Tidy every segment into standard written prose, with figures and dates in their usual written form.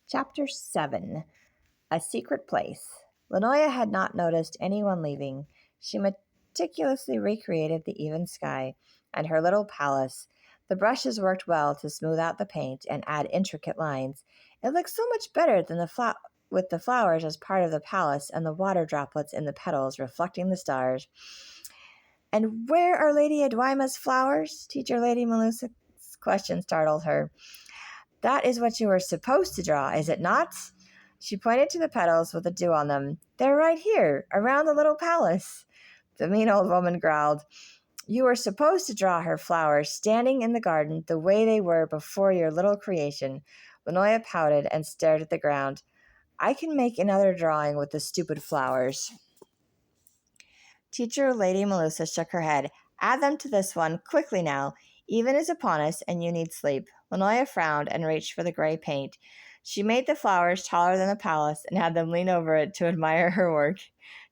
Chapter 7. A Secret Place. Lanoya had not noticed anyone leaving. She meticulously recreated the even sky and her little palace. The brushes worked well to smooth out the paint and add intricate lines. It looked so much better than with the flowers as part of the palace and the water droplets in the petals reflecting the stars. "And where are Lady Edwima's flowers?" Teacher Lady Melusa's question startled her. "That is what you were supposed to draw, is it not?" She pointed to the petals with the dew on them. "They're right here, around the little palace." The mean old woman growled. "You were supposed to draw her flowers standing in the garden the way they were before your little creation." Lanoya pouted and stared at the ground. "I can make another drawing with the stupid flowers." Teacher Lady Melusa shook her head. "Add them to this one, quickly now. Even is upon us, and you need sleep." Lanoya frowned and reached for the gray paint. She made the flowers taller than the palace and had them lean over it to admire her work.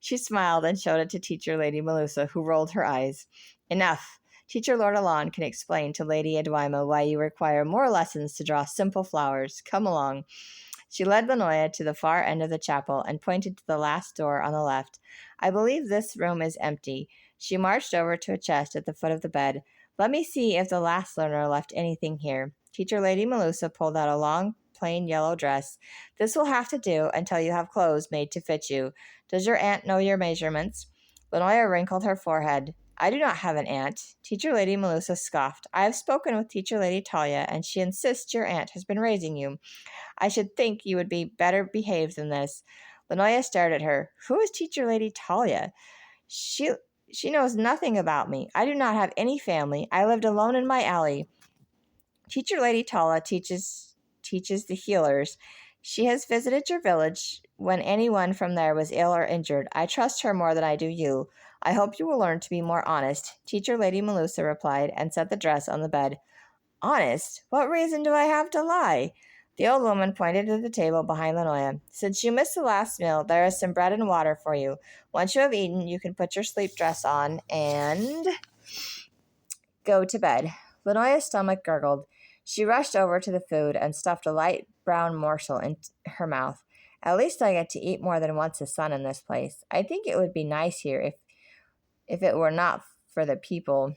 She smiled and showed it to Teacher Lady Melusa, who rolled her eyes. "Enough. Teacher Lord Alon can explain to Lady Edwima why you require more lessons to draw simple flowers. Come along." She led Lanoya to the far end of the chapel and pointed to the last door on the left. "I believe this room is empty." She marched over to a chest at the foot of the bed. "Let me see if the last learner left anything here." Teacher Lady Melusa pulled out a long, plain yellow dress. "This will have to do until you have clothes made to fit you. Does your aunt know your measurements?" Lanoya wrinkled her forehead. "I do not have an aunt." Teacher Lady Melusa scoffed. "I have spoken with Teacher Lady Talia, and she insists your aunt has been raising you. I should think you would be better behaved than this." Lanoya stared at her. "Who is Teacher Lady Talia?" She knows nothing about me. I do not have any family. I lived alone in my alley." "Teacher Lady Talia teaches the healers. She has visited your village when anyone from there was ill or injured. I trust her more than I do you. I hope you will learn to be more honest." Teacher Lady Melusa replied and set the dress on the bed. "Honest? What reason do I have to lie?" The old woman pointed to the table behind Lanoya. "Since you missed the last meal, there is some bread and water for you. Once you have eaten, you can put your sleep dress on and go to bed." Lanoya's stomach gurgled. She rushed over to the food and stuffed a light brown morsel in her mouth. "At least I get to eat more than once a sun in this place. I think it would be nice here if it were not for the people."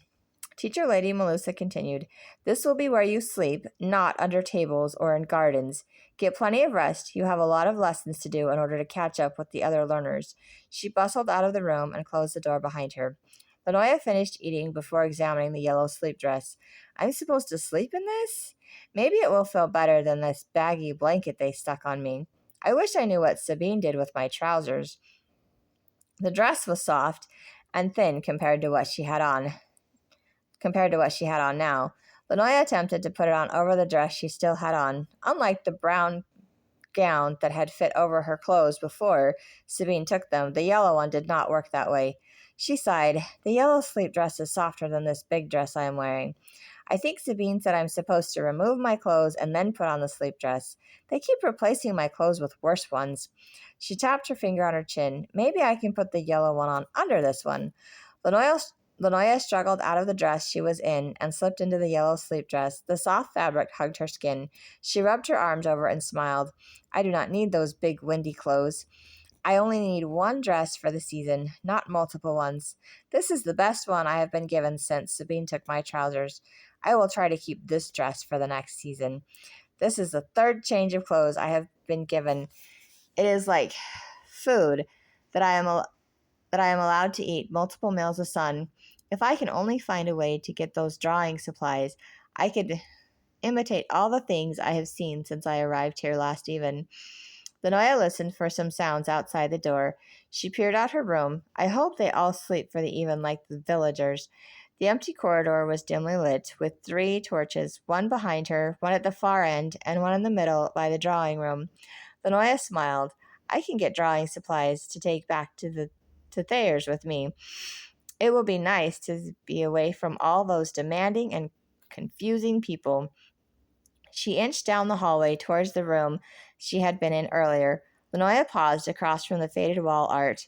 Teacher Lady Melusa continued, "This will be where you sleep, not under tables or in gardens. Get plenty of rest. You have a lot of lessons to do in order to catch up with the other learners." She bustled out of the room and closed the door behind her. Lanoya finished eating before examining the yellow sleep dress. "I'm supposed to sleep in this? Maybe it will feel better than this baggy blanket they stuck on me. I wish I knew what Sabine did with my trousers." The dress was soft and thin compared to what she had on now. Lanoya attempted to put it on over the dress she still had on. Unlike the brown gown that had fit over her clothes before Sabine took them, the yellow one did not work that way. She sighed. "The yellow sleep dress is softer than this big dress I am wearing. I think Sabine said I'm supposed to remove my clothes and then put on the sleep dress. They keep replacing my clothes with worse ones." She tapped her finger on her chin. "Maybe I can put the yellow one on under this one." Lanoya struggled out of the dress she was in and slipped into the yellow sleep dress. The soft fabric hugged her skin. She rubbed her arms over and smiled. "I do not need those big, windy clothes. I only need one dress for the season, not multiple ones. This is the best one I have been given since Sabine took my trousers. I will try to keep this dress for the next season. This is the third change of clothes I have been given. It is like food that I am allowed to eat multiple meals a sun. If I can only find a way to get those drawing supplies, I could imitate all the things I have seen since I arrived here last even." Lanoya listened for some sounds outside the door. She peered out her room. "I hope they all sleep for the even like the villagers." The empty corridor was dimly lit, with 3 torches, one behind her, one at the far end, and one in the middle by the drawing room. Lanoya smiled. "I can get drawing supplies to take back to Thayer's with me. It will be nice to be away from all those demanding and confusing people." She inched down the hallway towards the room she had been in earlier. Lanoya paused across from the faded wall art.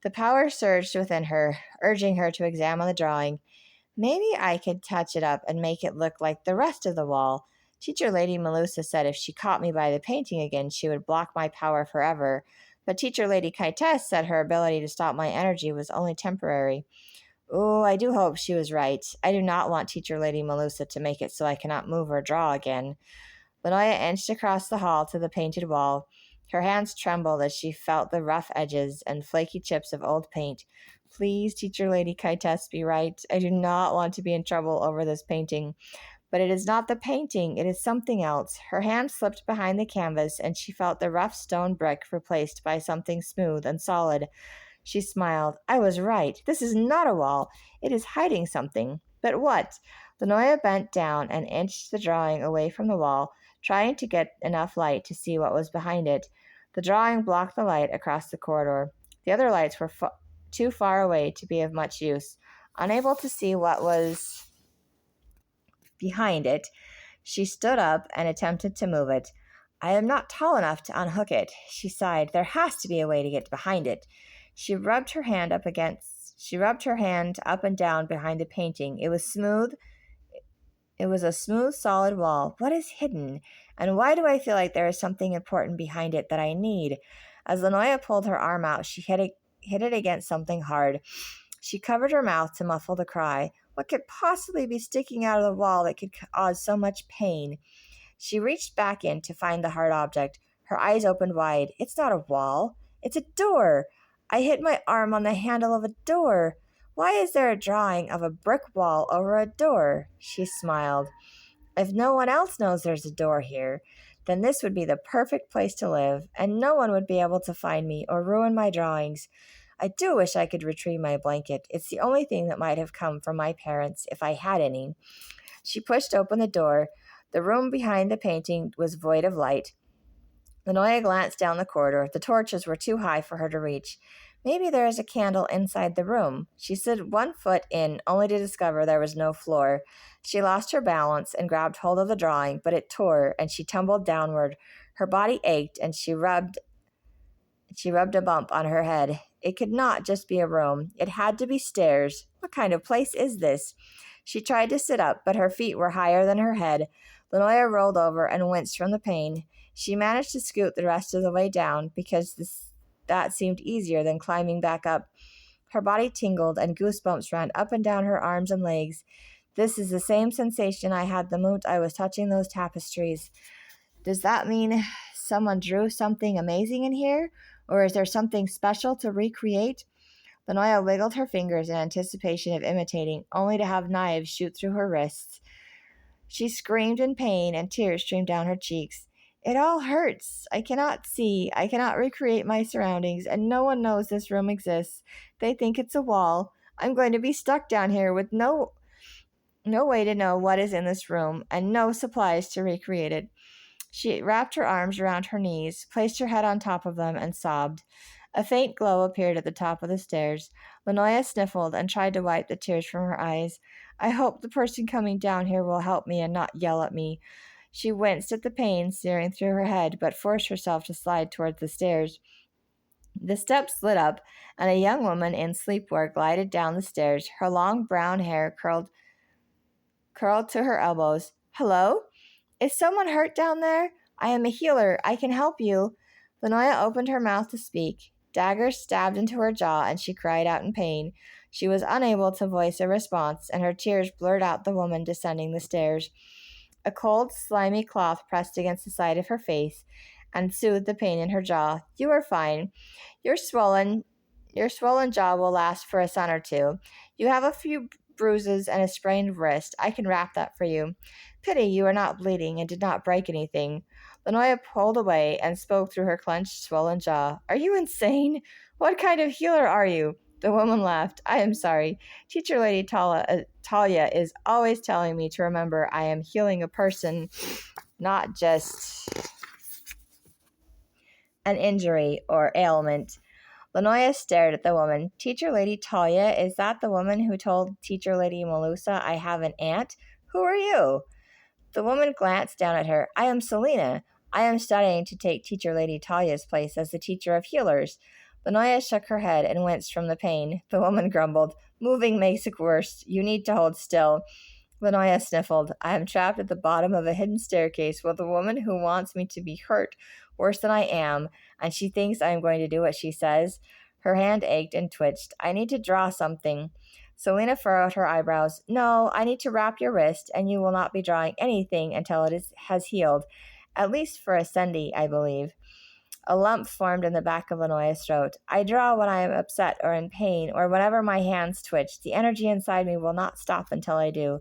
The power surged within her, urging her to examine the drawing. "Maybe I could touch it up and make it look like the rest of the wall." Teacher Lady Melusa said if she caught me by the painting again, she would block my power forever. But Teacher Lady Kitess said her ability to stop my energy was only temporary. Oh, I do hope she was right. I do not want Teacher Lady Melusa to make it so I cannot move or draw again. Lanoya inched across the hall to the painted wall. Her hands trembled as she felt the rough edges and flaky chips of old paint. Please, Teacher Lady Kitess, be right. I do not want to be in trouble over this painting. But it is not the painting, it is something else. Her hand slipped behind the canvas, and she felt the rough stone brick replaced by something smooth and solid. She smiled. I was right. This is not a wall. It is hiding something. But what? Lanoya bent down and inched the drawing away from the wall, trying to get enough light to see what was behind it. The drawing blocked the light across the corridor. The other lights were too far away to be of much use. Unable to see what was behind it, she stood up and attempted to move it. I am not tall enough to unhook it, she sighed. There has to be a way to get behind it. She rubbed her hand up and down behind the painting. It was smooth. It was a smooth, solid wall. What is hidden? And why do I feel like there is something important behind it that I need? As Lanoya pulled her arm out, she hit it against something hard. She covered her mouth to muffle the cry. What could possibly be sticking out of the wall that could cause so much pain? She reached back in to find the hard object. Her eyes opened wide. It's not a wall. It's a door. I hit my arm on the handle of a door. Why is there a drawing of a brick wall over a door? She smiled. If no one else knows there's a door here, then this would be the perfect place to live, and no one would be able to find me or ruin my drawings. I do wish I could retrieve my blanket. It's the only thing that might have come from my parents, if I had any. She pushed open the door. The room behind the painting was void of light. Lanoya glanced down the corridor. The torches were too high for her to reach. Maybe there is a candle inside the room. She slid 1 foot in, only to discover there was no floor. She lost her balance and grabbed hold of the drawing, but it tore, and she tumbled downward. Her body ached, and she rubbed a bump on her head. It could not just be a room. It had to be stairs. What kind of place is this? She tried to sit up, but her feet were higher than her head. Lanoya rolled over and winced from the pain. She managed to scoot the rest of the way down because that seemed easier than climbing back up. Her body tingled and goosebumps ran up and down her arms and legs. This is the same sensation I had the moment I was touching those tapestries. Does that mean someone drew something amazing in here? Or is there something special to recreate? Lanoya wiggled her fingers in anticipation of imitating, only to have knives shoot through her wrists. She screamed in pain, and tears streamed down her cheeks. It all hurts. I cannot see. I cannot recreate my surroundings, and no one knows this room exists. They think it's a wall. I'm going to be stuck down here with no way to know what is in this room, and no supplies to recreate it. She wrapped her arms around her knees, placed her head on top of them, and sobbed. A faint glow appeared at the top of the stairs. Lanoya sniffled and tried to wipe the tears from her eyes. I hope the person coming down here will help me and not yell at me. She winced at the pain searing through her head, but forced herself to slide towards the stairs. The steps lit up, and a young woman in sleepwear glided down the stairs, her long brown hair curled to her elbows. Hello? Is someone hurt down there? I am a healer. I can help you. Lanoya opened her mouth to speak. Daggers stabbed into her jaw, and she cried out in pain. She was unable to voice a response, and her tears blurred out the woman descending the stairs. A cold, slimy cloth pressed against the side of her face and soothed the pain in her jaw. You are fine. Your swollen jaw will last for a sun or two. You have a few bruises and a sprained wrist. I can wrap that for you. Pity you are not bleeding and did not break anything. Lanoya pulled away and spoke through her clenched, swollen jaw. Are you insane? What kind of healer are you? The woman laughed. I am sorry. Teacher Lady Talia is always telling me to remember I am healing a person, not just an injury or ailment. Lanoya stared at the woman. Teacher Lady Talia, is that the woman who told Teacher Lady Melusa I have an aunt? Who are you? The woman glanced down at her. I am Selena. I am studying to take Teacher Lady Talia's place as the teacher of healers. Lanoya shook her head and winced from the pain. The woman grumbled. Moving makes it worse. You need to hold still. Lanoya sniffled. I am trapped at the bottom of a hidden staircase with a woman who wants me to be hurt worse than I am, and she thinks I am going to do what she says. Her hand ached and twitched. I need to draw something. Selena furrowed her eyebrows. No, I need to wrap your wrist, and you will not be drawing anything until has healed. At least for Ascendi, I believe. A lump formed in the back of Lanoya's throat. I draw when I am upset or in pain, or whenever my hands twitch. The energy inside me will not stop until I do.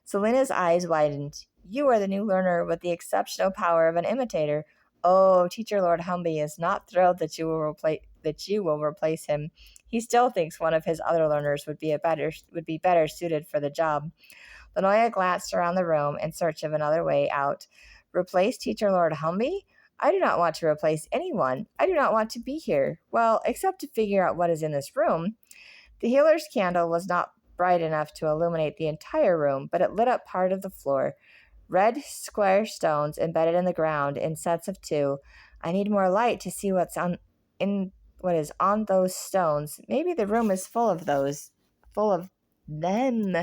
Selena's eyes widened. You are the new learner with the exceptional power of an imitator. Oh, Teacher Lord Humby is not thrilled that you will replace him. He still thinks one of his other learners would be better suited for the job. Lanoya glanced around the room in search of another way out. Replace Teacher Lord Humby? I do not want to replace anyone. I do not want to be here. Well, except to figure out what is in this room. The healer's candle was not bright enough to illuminate the entire room, but it lit up part of the floor. Red square stones embedded in the ground in sets of 2. I need more light to see what is on those stones. Maybe the room is full of them.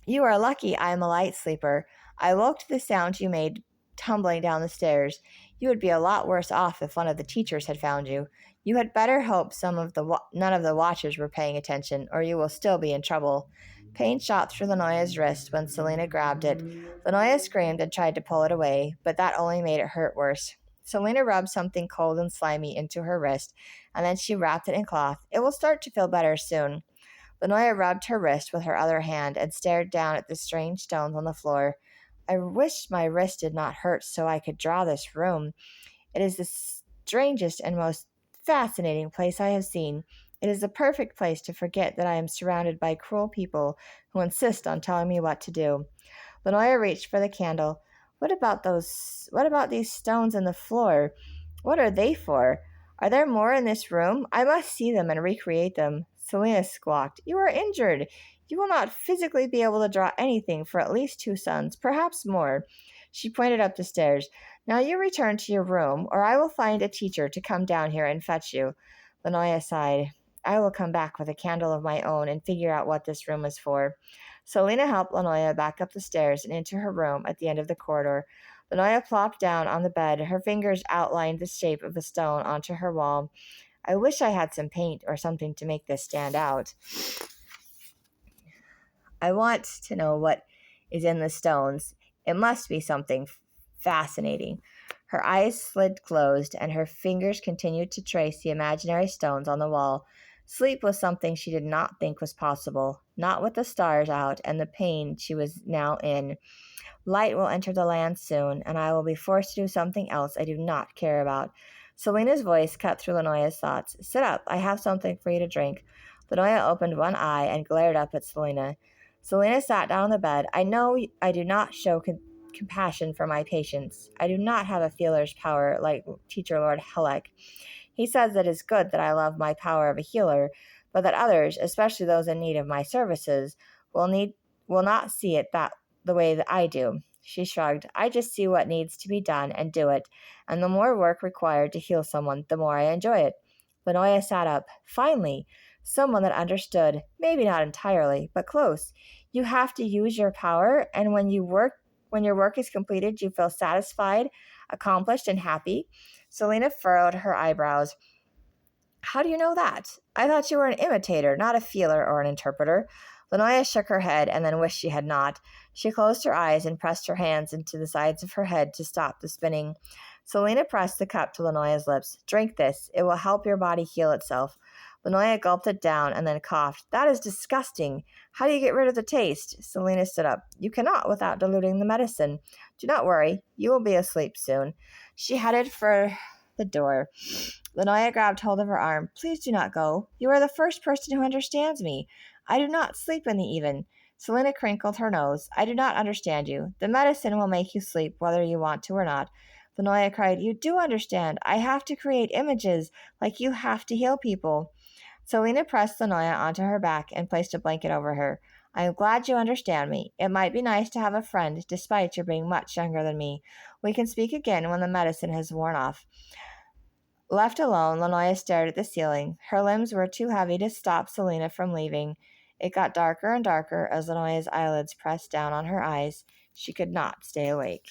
You are lucky I am a light sleeper. I woke to the sound you made tumbling down the stairs. You would be a lot worse off if one of the teachers had found you. You had better hope none of the watchers were paying attention, or you will still be in trouble. Pain shot through Lanoya's wrist when Selena grabbed it. Lanoya screamed and tried to pull it away, but that only made it hurt worse. Selena rubbed something cold and slimy into her wrist, and then she wrapped it in cloth. It will start to feel better soon. Lanoya rubbed her wrist with her other hand and stared down at the strange stones on the floor. I wish my wrist did not hurt so I could draw this room. It is the strangest and most fascinating place I have seen. It is the perfect place to forget that I am surrounded by cruel people who insist on telling me what to do. Lanoya reached for the candle. What about these stones in the floor? What are they for? Are there more in this room? I must see them and recreate them. Selena squawked. You are injured. You will not physically be able to draw anything for at least 2 suns, perhaps more. She pointed up the stairs. Now you return to your room, or I will find a teacher to come down here and fetch you. Lanoya sighed. I will come back with a candle of my own and figure out what this room is for. Selena helped Lanoya back up the stairs and into her room at the end of the corridor. Lanoya plopped down on the bed. Her fingers outlined the shape of the stone onto her wall. I wish I had some paint or something to make this stand out. I want to know what is in the stones. It must be something fascinating. Her eyes slid closed, and her fingers continued to trace the imaginary stones on the wall. Sleep was something she did not think was possible, not with the stars out and the pain she was now in. Light will enter the land soon, and I will be forced to do something else I do not care about. Selena's voice cut through Lanoya's thoughts. Sit up, I have something for you to drink. Lanoya opened one eye and glared up at Selena. Selena sat down on the bed. I know I do not show compassion for my patients. I do not have a feeler's power like Teacher Lord Helek. He says it is good that I love my power of a healer, but that others, especially those in need of my services, will not see it the way that I do. She shrugged. I just see what needs to be done and do it, and the more work required to heal someone, the more I enjoy it. Lanoya sat up. Finally, someone that understood, maybe not entirely, but close. You have to use your power, and when your work is completed, you feel satisfied, accomplished, and happy. Selena furrowed her eyebrows. How do you know that? I thought you were an imitator, not a feeler or an interpreter. Lanoya shook her head and then wished she had not. She closed her eyes and pressed her hands into the sides of her head to stop the spinning. Selena pressed the cup to Lanoya's lips. Drink this. It will help your body heal itself. Lanoya gulped it down and then coughed. That is disgusting. How do you get rid of the taste? Selena stood up. You cannot without diluting the medicine. Do not worry. You will be asleep soon. She headed for the door. Lanoya grabbed hold of her arm. Please do not go. You are the first person who understands me. I do not sleep in the even. Selena crinkled her nose. I do not understand you. The medicine will make you sleep, whether you want to or not. Lanoya cried, You do understand. I have to create images, like you have to heal people. Selena pressed Lanoya onto her back and placed a blanket over her. I am glad you understand me. It might be nice to have a friend, despite your being much younger than me. We can speak again when the medicine has worn off. Left alone, Lanoya stared at the ceiling. Her limbs were too heavy to stop Selena from leaving. It got darker and darker as Lanoya's eyelids pressed down on her eyes. She could not stay awake.